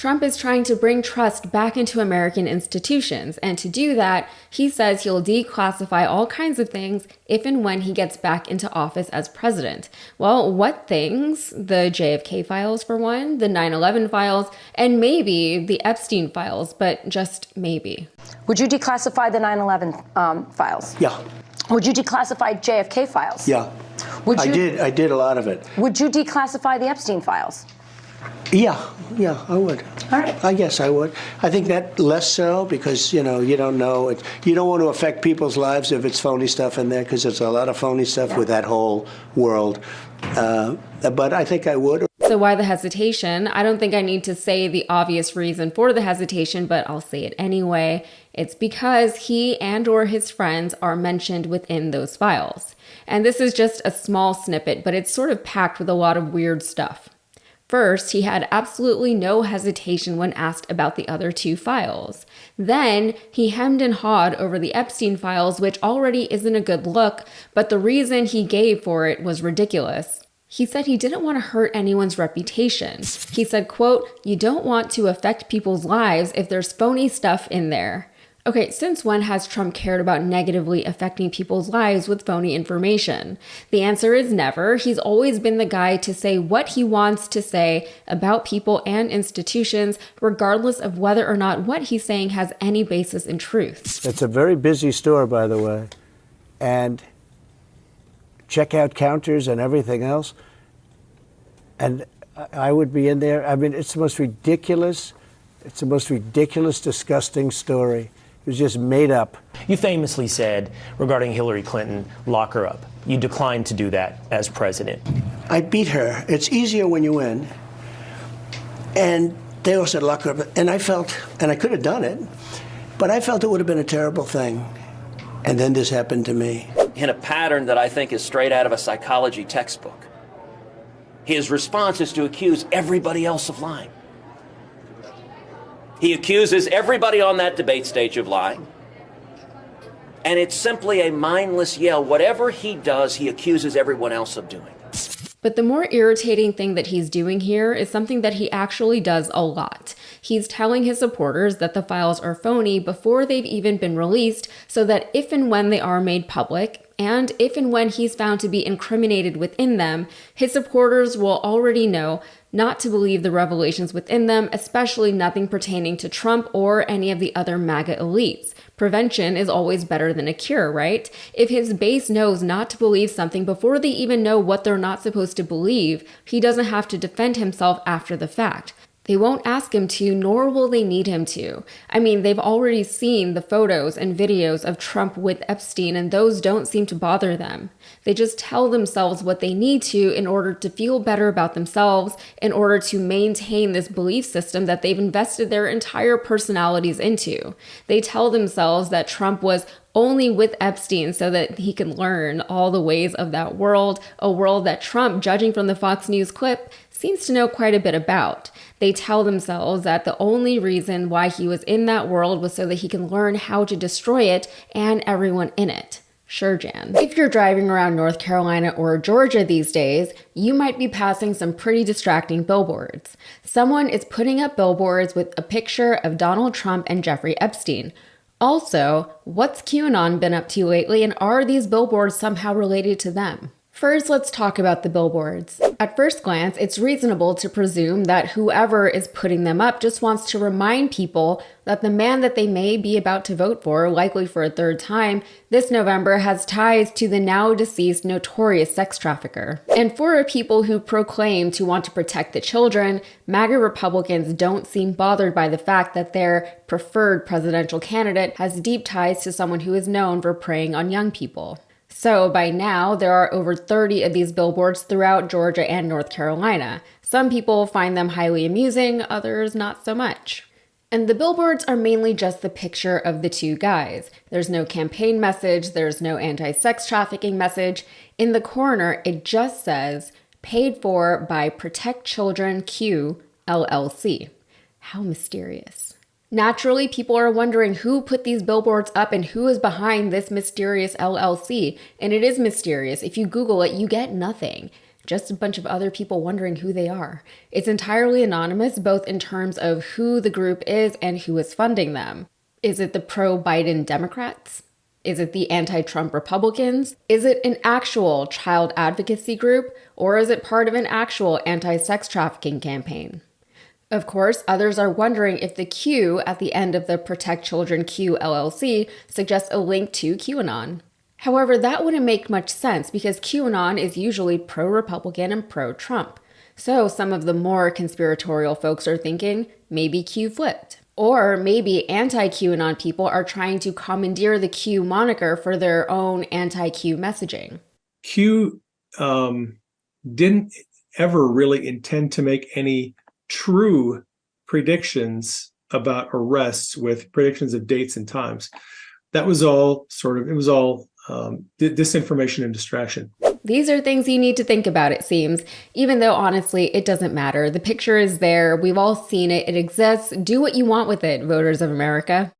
Trump is trying to bring trust back into American institutions, and to do that, he says he'll declassify all kinds of things if and when he gets back into office as president. Well, what things? The JFK files for one, the 9/11 files, and maybe the Epstein files, but just maybe. Would you declassify the 9/11 files? Yeah. Would you declassify JFK files? Yeah. I did a lot of it. Would you declassify the Epstein files? Yeah, I would. All right. I guess I would. I think that less so because, you don't know. You don't want to affect people's lives if it's phony stuff in there because there's a lot of phony stuff with that whole world. But I think I would. So why the hesitation? I don't think I need to say the obvious reason for the hesitation, but I'll say it anyway. It's because he and or his friends are mentioned within those files. And this is just a small snippet, but it's sort of packed with a lot of weird stuff. First, he had absolutely no hesitation when asked about the other two files. Then, he hemmed and hawed over the Epstein files, which already isn't a good look, but the reason he gave for it was ridiculous. He said he didn't want to hurt anyone's reputation. He said, quote, "You don't want to affect people's lives if there's phony stuff in there." Okay, since when has Trump cared about negatively affecting people's lives with phony information? The answer is never. He's always been the guy to say what he wants to say about people and institutions, regardless of whether or not what he's saying has any basis in truth. It's a very busy store, by the way, and checkout counters and everything else. And I would be in there. I mean, it's the most ridiculous, disgusting story. It was just made up. You famously said regarding Hillary Clinton, lock her up. You declined to do that as president. I beat her. It's easier when you win. And they all said lock her up. And I felt, and I could have done it, but I felt it would have been a terrible thing. And then this happened to me. In a pattern that I think is straight out of a psychology textbook. His response is to accuse everybody else of lying. He accuses everybody on that debate stage of lying. And it's simply a mindless yell. Whatever he does, he accuses everyone else of doing. But the more irritating thing that he's doing here is something that he actually does a lot. He's telling his supporters that the files are phony before they've even been released, so that if and when they are made public, and if and when he's found to be incriminated within them, his supporters will already know not to believe the revelations within them, especially nothing pertaining to Trump or any of the other MAGA elites. Prevention is always better than a cure, right? If his base knows not to believe something before they even know what they're not supposed to believe, he doesn't have to defend himself after the fact. They won't ask him to, nor will they need him to. I mean, they've already seen the photos and videos of Trump with Epstein, and those don't seem to bother them. They just tell themselves what they need to in order to feel better about themselves, in order to maintain this belief system that they've invested their entire personalities into. They tell themselves that Trump was only with Epstein so that he can learn all the ways of that world, a world that Trump, judging from the Fox News clip, seems to know quite a bit about. They tell themselves that the only reason why he was in that world was so that he can learn how to destroy it and everyone in it. Sure, Jan. If you're driving around North Carolina or Georgia these days, you might be passing some pretty distracting billboards. Someone is putting up billboards with a picture of Donald Trump and Jeffrey Epstein. Also, what's QAnon been up to lately, and are these billboards somehow related to them? First, let's talk about the billboards. At first glance, it's reasonable to presume that whoever is putting them up just wants to remind people that the man that they may be about to vote for, likely for a third time, this November has ties to the now deceased notorious sex trafficker. And for people who proclaim to want to protect the children, MAGA Republicans don't seem bothered by the fact that their preferred presidential candidate has deep ties to someone who is known for preying on young people. So by now, there are over 30 of these billboards throughout Georgia and North Carolina. Some people find them highly amusing, others not so much. And the billboards are mainly just the picture of the two guys. There's no campaign message, there's no anti-sex trafficking message. In the corner, it just says, paid for by Protect Children Q, LLC. How mysterious. Naturally, people are wondering who put these billboards up and who is behind this mysterious LLC. And it is mysterious. If you Google it, you get nothing. just a bunch of other people wondering who they are. It's entirely anonymous, both in terms of who the group is and who is funding them. Is it the pro-Biden Democrats? Is it the anti-Trump Republicans? Is it an actual child advocacy group? Or is it part of an actual anti-sex trafficking campaign? Of course, others are wondering if the Q at the end of the Protect Children Q LLC suggests a link to QAnon. However, that wouldn't make much sense because QAnon is usually pro-Republican and pro-Trump. So some of the more conspiratorial folks are thinking maybe Q flipped. Or maybe anti-QAnon people are trying to commandeer the Q moniker for their own anti-Q messaging. Q didn't ever really intend to make any true predictions about arrests with predictions of dates and times. That was all disinformation and distraction. These are things you need to think about, it seems, even though honestly, it doesn't matter. The picture is there. We've all seen it. It exists. Do what you want with it, voters of America.